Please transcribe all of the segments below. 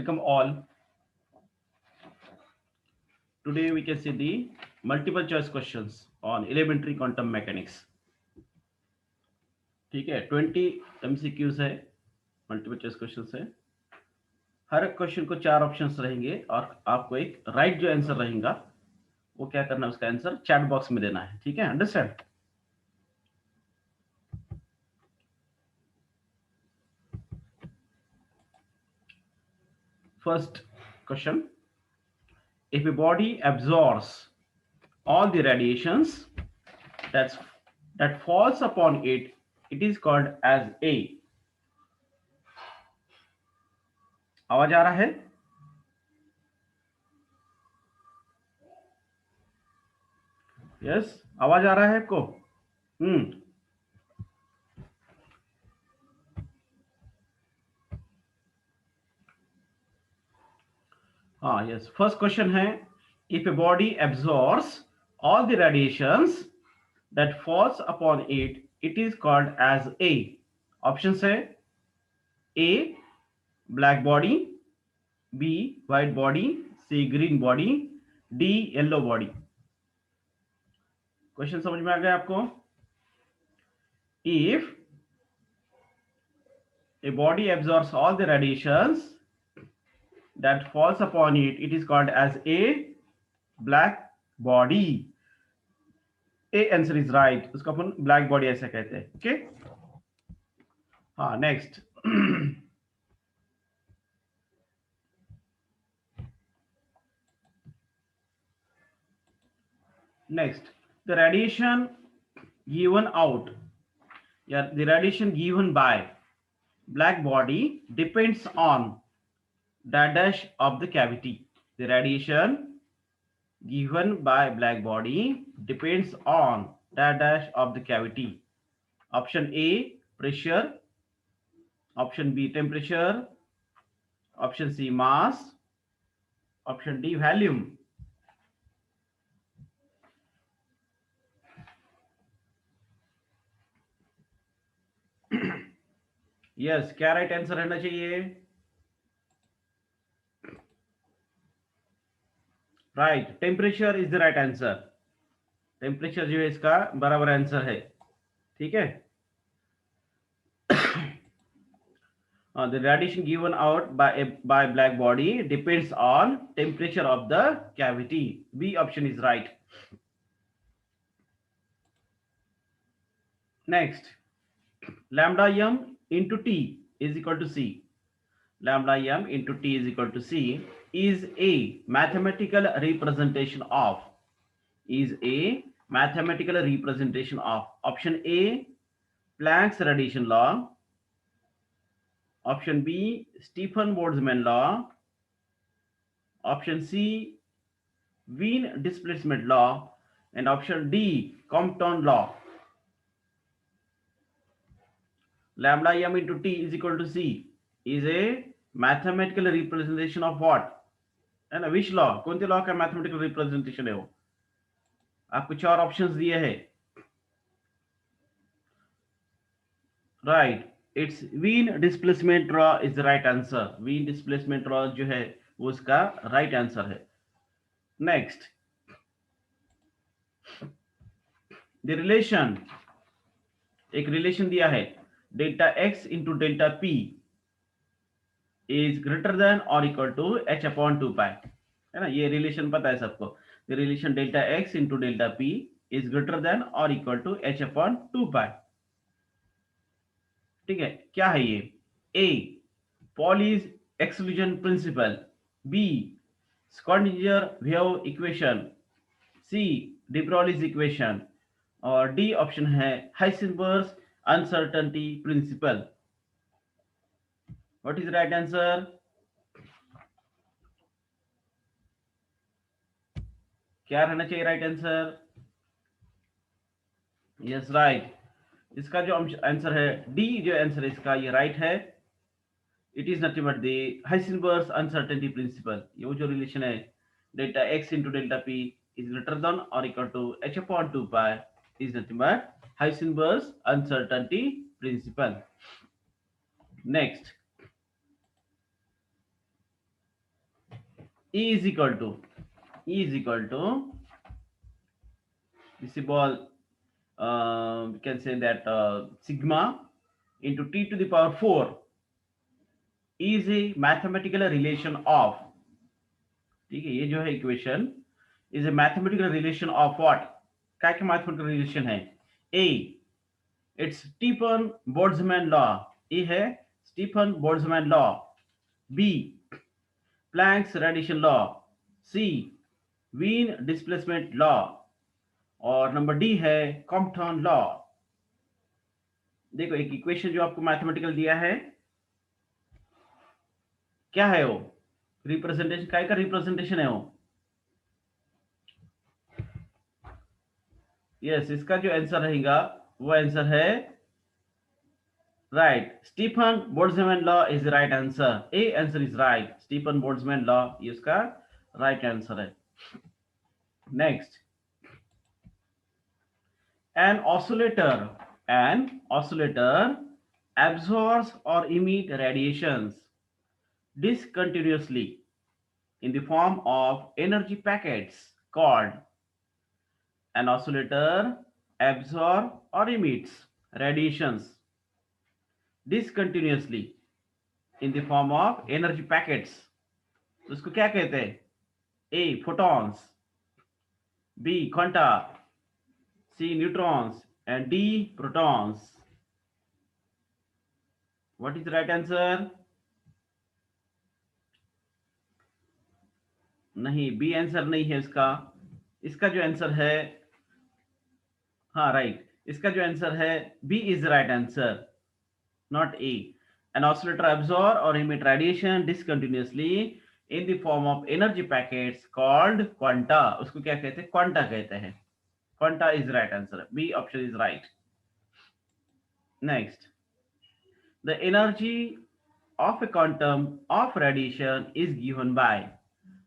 Welcome all. Today we can see the multiple choice questions on elementary quantum mechanics. ठीक है, 20 MCQs है, multiple choice questions है. हर question को 4 options रहेंगे और आपको एक राइट जो आंसर रहेगा वो क्या करना है, उसका आंसर चैट बॉक्स में देना है. ठीक है, understand. First question. If a body absorbs all the radiations that's that falls upon it, it is called as a. आवाज आ रहा है? यस, आवाज आ रहा है आपको? हाँ, यस. फर्स्ट क्वेश्चन है, if a body absorbs all the radiations that falls upon it, it is called as a. Options है A black body, B white body, C green body, D yellow body. Question समझ में आ गया आपको? If a body absorbs all the radiations that falls upon it, it is called as a black body. A answer is right. उसको अपन black body ऐसा कहते हैं. Okay. हाँ, next. Next, the radiation given out, the radiation given by black body depends on dash of the cavity. The radiation given by black body depends on dash of the cavity. Option A pressure, option B temperature, option C mass, option D volume. Yes, क्या right answer रहना चाहिए? Right, temperature is the right answer. Temperature जो है इसका बराबर answer है. ठीक है. The radiation given out by black body depends on temperature of the cavity. B option is right. Next, lambda m into T is equal to C. Lambda m into T is equal to C is a mathematical representation of. Is a mathematical representation of. Option A Planck's radiation law. Option B Stefan Boltzmann law. Option C Wien displacement law, and option D Compton law. Lambda m into T is equal to C is a mathematical representation of what? है ना, which law? कौन से law का mathematical representation है वो? आपको 4 options दिए हैं. Right, it's Wien displacement law is the right answer. Wien displacement law जो है वो उसका राइट आंसर है. नेक्स्ट, द रिलेशन, एक रिलेशन दिया है, delta x into delta P is greater than और equal to h upon 2 pi. है ना, ये रिलेशन पता है सबको. The relation delta x into delta P is greater than और equal to h upon 2 pi. ठीक है, क्या है ये? A Pauli's exclusion principle, B Schrodinger wave equation, C de Broglie's equation, और डी ऑप्शन है Heisenberg uncertainty principle. What is right answer? क्या रहना चाहिए राइट आंसर? Yes, right. इसका जो आंसर है डी, जो आंसर है इसका, ये राइट है. It is nothing but the Heisenberg uncertainty principle. ये वो जो रिलेशन है, delta x into delta P is greater than और equal to h upon 2 pi is nothing but Heisenberg's uncertainty principle. Next, E is equal to the symbol, we can say that sigma into t to the power 4 is a mathematical relation of, ठीक है, ये जो है equation is a mathematical relation of what, क्या क्या mathematical relation है? A, it's Stefan Boltzmann law, A है Stefan Boltzmann law. B, Planck's radiation law. C, Wien displacement law. और नंबर डी है कॉम्पटन लॉ। देखो एक इक्वेशन जो आपको मैथमेटिकल दिया है, क्या है वो? रिप्रेजेंटेशन, काय का रिप्रेजेंटेशन है वो? यस, इसका जो आंसर रहेगा वो आंसर है right, Stephen Boltzmann law is the right answer. A answer is right, Stephen Boltzmann law ये इसका राइट आंसर है। Next, an oscillator absorbs or emit radiations discontinuously in the form of energy packets called, an oscillator absorbs or emits radiations discontinuously in the form of energy packets, तो इसको क्या कहते हैं? ए photons, B quanta, C neutrons and D protons. What is the right answer? नहीं, B answer नहीं है इसका। इसका जो आंसर है, हाँ राइट, इसका जो आंसर है B is the right answer, not A. An oscillator absorb or emit radiation discontinuously in the form of energy packets called quanta, उसको क्या कहते हैं? क्वांटा कहते हैं। Quanta is right answer, B option is right. Next, the energy of a quantum of radiation is given by,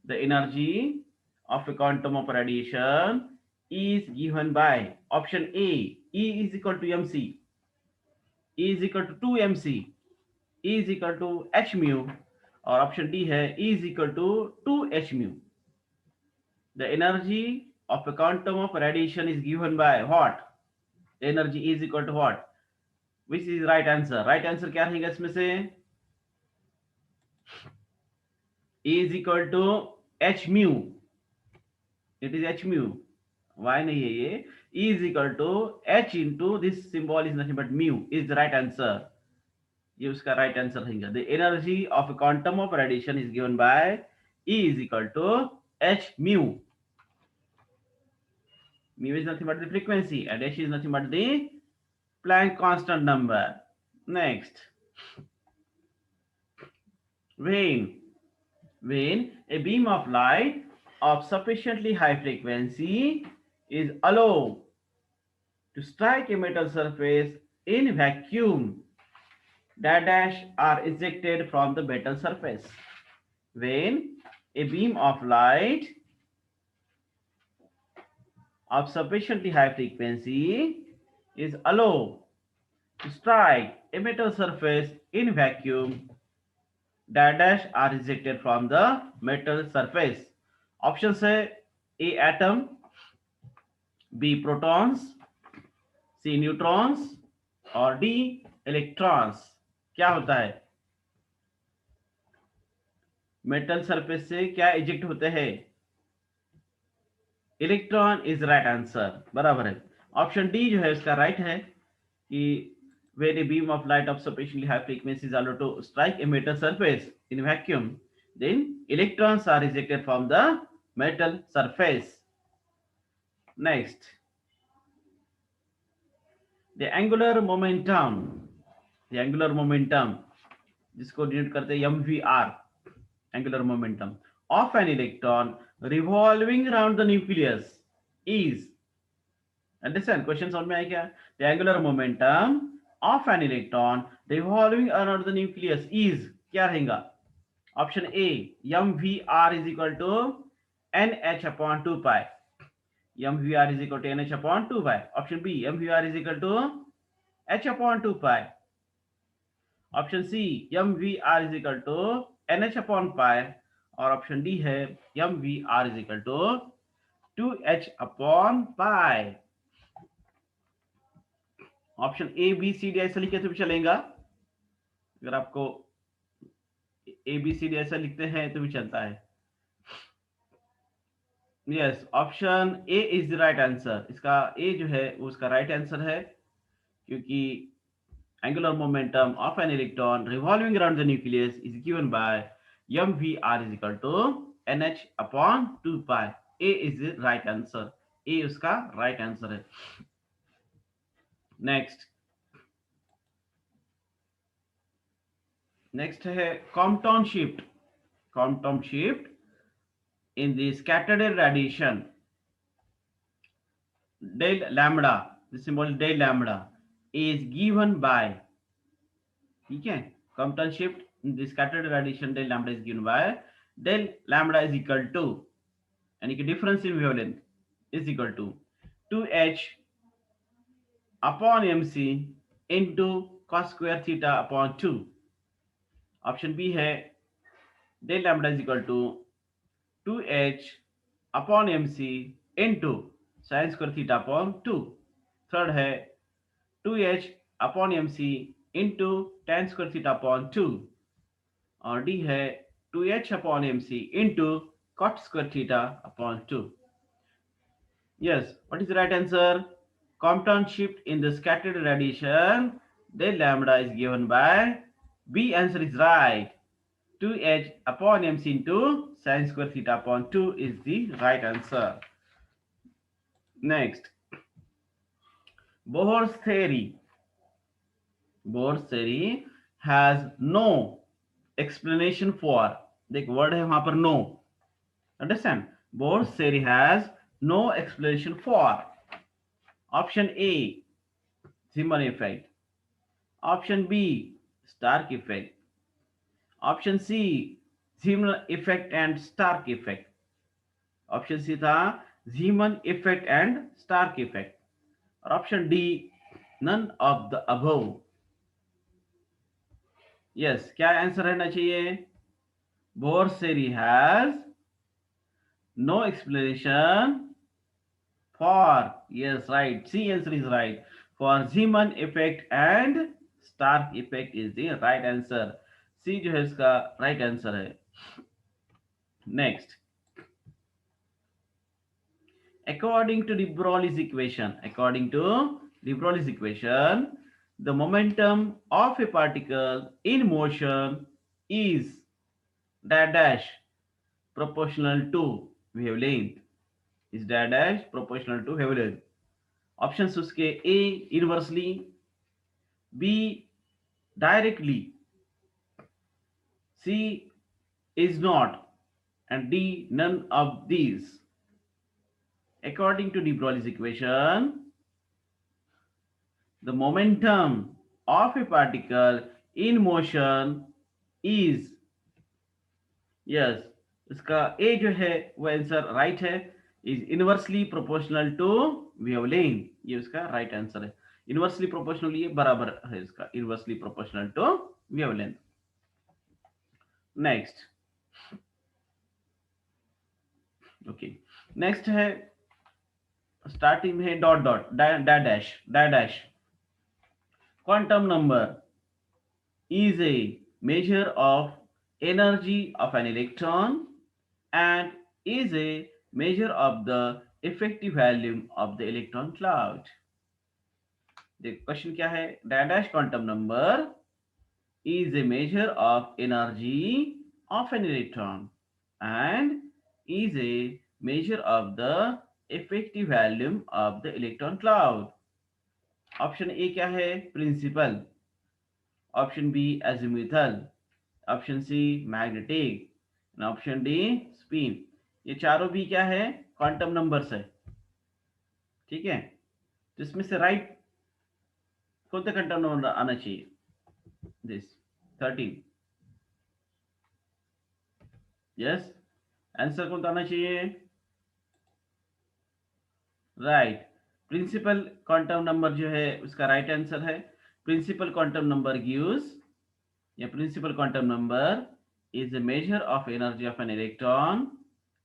the energy of a quantum of radiation is given by option A, E is equal to mc, E is equal to 2 mc, E is equal to h mu, और option D है E is equal to 2 h mu। the energy of a quantum of radiation is given by what? energy is equal to what? which is right answer? right answer क्या रहेगा इसमें से? E is equal to h mu, it is h mu, why नहीं है ये? E is equal to h into this symbol is nothing but mu is the right answer, ये उसका right answer रहेगा। the energy of a quantum of radiation is given by E is equal to h mu, mu is nothing but the frequency and h is nothing but the Planck constant number। next, when a beam of light of sufficiently high frequency is allowed to strike a metal surface in vacuum, dash are ejected from the metal surface। when a beam of light of sufficiently high frequency is allowed to strike a metal surface in vacuum, dash are ejected from the metal surface। Option है ए atom, B protons, सी neutrons और D electrons. क्या होता है? Metal surface से क्या eject होते हैं? Electron is right answer, बराबर है। ऑप्शन डी जो है इसका राइट है कि when a beam of light of sufficiently high frequency is allowed to strike a metal surface in vacuum, then electrons are ejected from the metal surface। next, the angular momentum जिसको denote करते हैं mvr, angular momentum of an electron revolving around the nucleus is, understand question समझ में आया क्या? the angular momentum of an electron revolving around the nucleus is क्या रहेगा? Option A mvr is equal to nh upon 2 pi, mvr is equal to nh upon 2 pi। Option B mvr is equal to h upon 2 pi। Option C mvr is equal to nh upon pi। और option D है M V R is equal to 2h/पाई। Option A B C D ऐसा लिखे तो भी चलेगा, अगर आपको ए बी सी डी ऐसा लिखते हैं तो भी चलता है। Yes, option A is the right answer. इसका ए जो है वो उसका राइट आंसर है, क्योंकि angular momentum of an electron revolving around the nucleus is given by mvr is equal to nh upon 2 pi। a is the right answer, a उसका right answer है। Next है compton shift। compton shift in the scattered radiation del lambda, the symbol del lambda is given by, ठीक है, compton shift in the scattered radiation del lambda is given by del lambda is equal to, यानी कि difference in wavelength is equal to 2h upon mc into cos square theta upon 2। Option B है del lambda is equal to 2h upon mc into sin square theta upon 2। Third है 2h upon mc into tan square theta upon 2। और D है 2h upon mc into cot square theta upon 2। Yes, what is the right answer? Compton shift in the scattered radiation del lambda is given by B. Answer is right. 2h upon mc into sin square theta upon 2 is the right answer. Next, Bohr's theory. Bohr's theory has no explanation for. देख word है वहां पर no. Understand? Bohr's theory has no explanation for. Option A, Zeeman effect. Option B, Stark effect. Option C, Zeeman effect and Stark effect. Option C था Zeeman effect and Stark effect. और option D, none of the above. Yes, क्या answer रहना चाहिए? Bohr's theory has no explanation for, yes, right, C answer is right, for Zeeman effect and Stark effect is the right answer. C जो है इसका right answer है। Next, according to de Broglie's equation, the momentum of a particle in motion is dash proportional to wavelength, is dash proportional to wavelength। Options उसके A inversely, B directly, C is not and D none of these. According to de Broglie's equation, the momentum of a particle in motion is, yes, इसका ए जो है वो answer right है, is inversely proportional to wavelength, ये उसका right answer है। Inversely proportional ये बराबर है इसका, inversely proportional to wavelength. Next, okay, next है स्टार्टिंग में dot dot dash. Quantum number is a measure of energy of an electron and is a measure of the effective volume of the electron cloud। देखो question क्या है, dash quantum number is a measure of energy of an electron and is a measure of the effective volume of the electron cloud। Option A क्या है, principal. Option B azimuthal. Option C magnetic. Option D spin. ये चारों भी क्या है, quantum numbers है। ठीक है, तो इसमें से राइट कौन सा क्वांटम नंबर आना चाहिए? दिस 13। यस, आंसर कौन सा आना चाहिए? राइट, प्रिंसिपल क्वांटम नंबर जो है उसका राइट आंसर है। प्रिंसिपल क्वांटम नंबर गिव्स, या principal quantum number is a measure of energy of an electron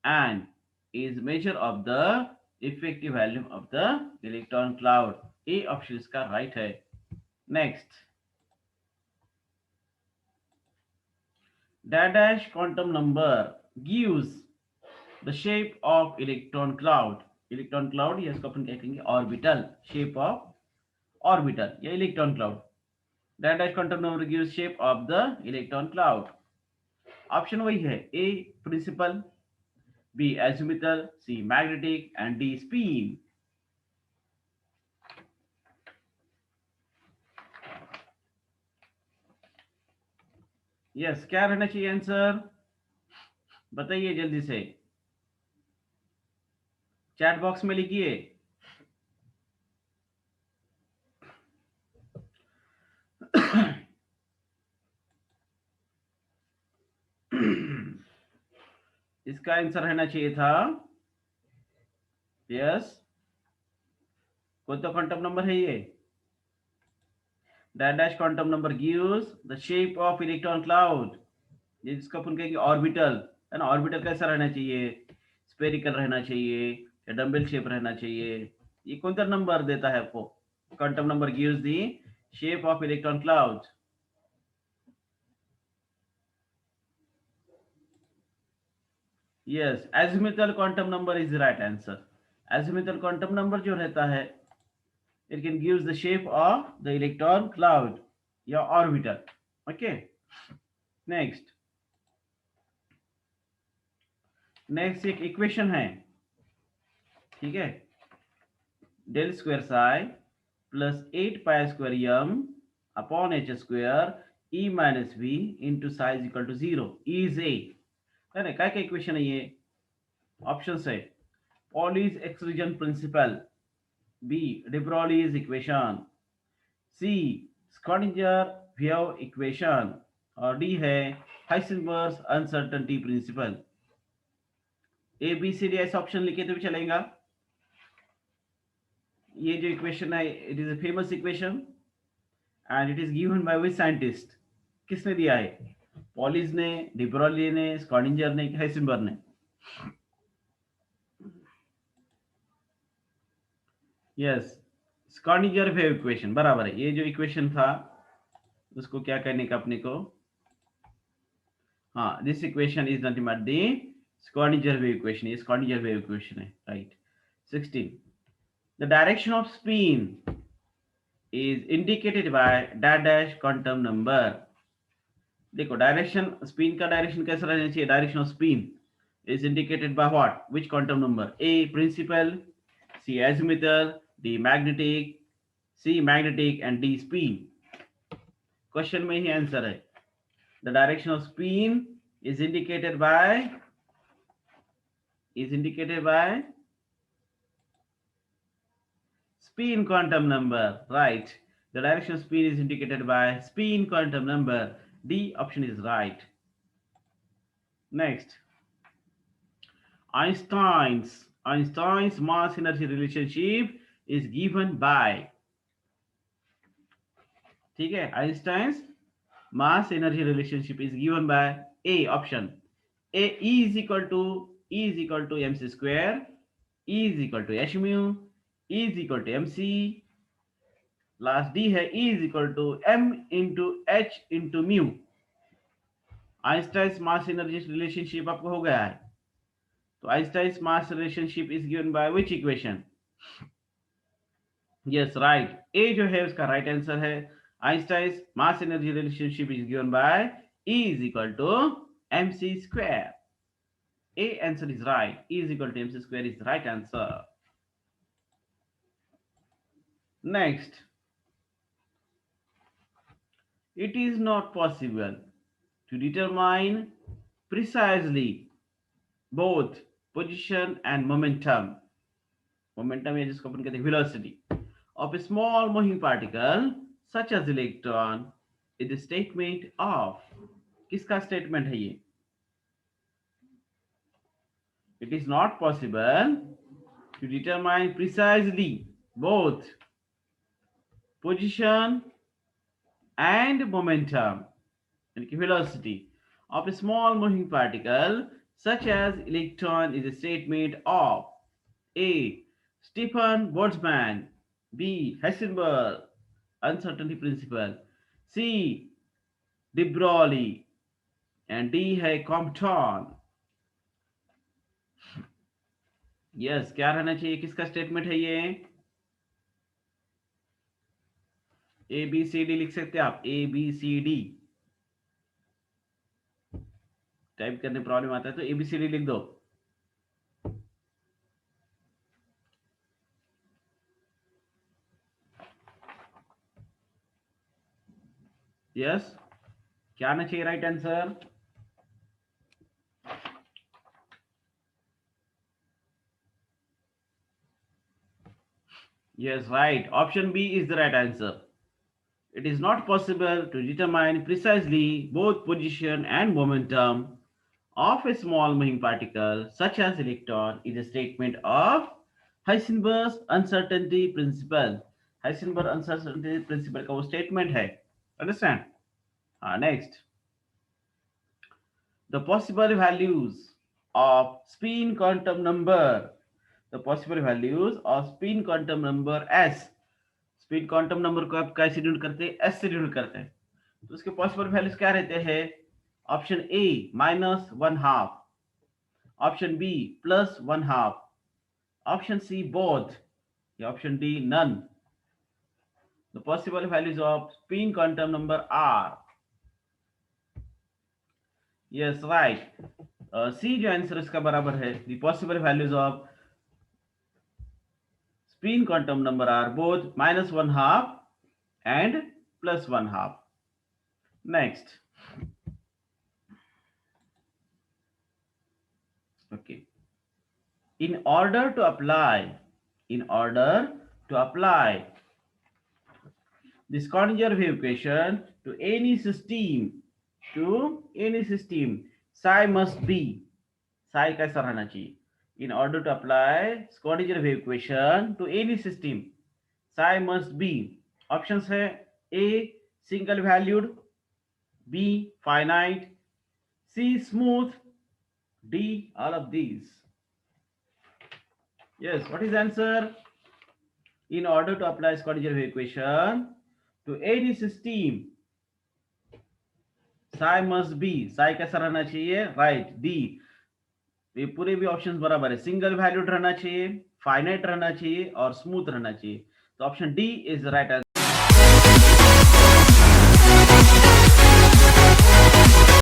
and is measure of the effective volume of the electron cloud. A option इसका right है. Next, dash quantum number gives the shape of electron cloud. Electron cloud या इसको अपन क्या कहेंगे, orbital, shape of orbital या electron cloud. dash quantum number gives shape of the electron cloud. Option वही है, A principal, B azimuthal, C magnetic and D spin. Yes, क्या रहना चाहिए आंसर, बताइए जल्दी से, चैट बॉक्स में लिखिए. इसका आंसर रहना चाहिए था यस. कौन सा क्वांटम नंबर है ये, dash quantum number gives the shape of electron cloud. जिसको अपन कहेंगे ऑर्बिटल, है ना. ऑर्बिटल कैसा रहना चाहिए, स्फेरिकल रहना चाहिए या डम्बल शेप रहना चाहिए. ये कौन सा नंबर देता है आपको, quantum number gives the shape of electron cloud. Yes, azimuthal quantum number is the right answer. Azimuthal quantum number जो रहता है, it can gives the shape of the electron cloud या orbital. Okay, next एक equation है, ठीक है. Del square psi plus 8 pi square M upon H square E minus V into psi is equal to 0 is a, है ना. क्या equation है ये, ऑप्शन है Pauli's exclusion principle, B de Broglie's equation, C Schrodinger wave equation और D है Heisenberg uncertainty principle. A B C D ऐसे option लिखे तो भी चलेगा. ये जो इक्वेशन है, it is a famous equation and it is given by which scientist, किसने दिया है, पॉलिस ने, de Broglie ने, स्क्रॉडिंजर ने, हाइसेनबर्ग ने. यस, स्क्रॉडिंजर वेव इक्वेशन बराबर है. ये जो इक्वेशन था उसको क्या करने का अपने को, हाँ, this equation is nothing but the Schrodinger wave equation. ये स्क्रॉडिंजर वेव इक्वेशन है, right. 16, the direction of spin is indicated by dash quantum number. देखो, डायरेक्शन, स्पिन का डायरेक्शन कैसा रहना चाहिए, direction of spin is indicated by what, which quantum number, A principal, C azimuthal, D magnetic, C magnetic and D spin. Question में ही answer है. The direction of spin is indicated by spin quantum number, right. The direction of spin is indicated by spin quantum number. D option is right. Next, Einstein's mass energy relationship is given by, ठीक है. Einstein's mass energy relationship is given by A option, A E is equal to mc square, E is equal to h mu, E is equal to mc. Last D है E is equal to m into h into mu. Einstein's mass energy relationship आपको हो गया है. तो Einstein's mass relationship is given by which equation, yes right, A जो है उसका right answer है. Einstein's mass energy relationship is given by E is equal to mc square. A answer is right. E is equal to mc square is the right answer. Next, it is not possible to determine precisely both position and momentum. Momentum is जिसको अपन कहते हैं velocity of a small moving particle such as electron is the statement of, किसका statement है ये, it is not possible to determine precisely both position and momentum यानी कि velocity of a small moving particle such as electron is a statement of A. Stephen Boltzmann, B. Heisenberg uncertainty principle, C. de Broglie, and D है Compton. Yes, क्या रहना चाहिए, किसका statement है ये? ए B C D लिख सकते हैं आप, A B C D. Type करने प्रॉब्लम आता है तो ए बी सी डी लिख दो। यस, क्या आना चाहिए right answer? Yes, right. Option B is the right answer. It is not possible to determine precisely both position and momentum of a small moving particle, such as electron, is a statement of Heisenberg's uncertainty principle. Heisenberg uncertainty principle का वो statement है. Understand? Next, the possible values of spin quantum number. The possible values of spin quantum number S. Speed quantum number को आप कैसे denote करते हैं? S से denote करते हैं। तो उसके पॉसिबल वैल्यूज क्या रहते हैं? Option A -1/2, option B +1/2, option C both, या option D none. The possible values of spin quantum number are, yes right, C जो आंसर इसका बराबर है। The possible values of spin quantum number are both -1/2 and +1/2. Next, okay. In order to apply the Schrodinger wave equation to any system, psi must be, psi कैसा रहना चाहिए? In order to apply Schrodinger wave equation to any system, psi must be, options है A single valued, B finite, C smooth, D all of these. Yes, what is the answer? In order to apply Schrodinger wave equation to any system, psi must be, psi कैसा रहना चाहिए? Right, D. ये पूरे भी options बराबर है। Single valued रहना चाहिए, फाइनाइट रहना चाहिए और स्मूथ रहना चाहिए। तो option D is the right answer.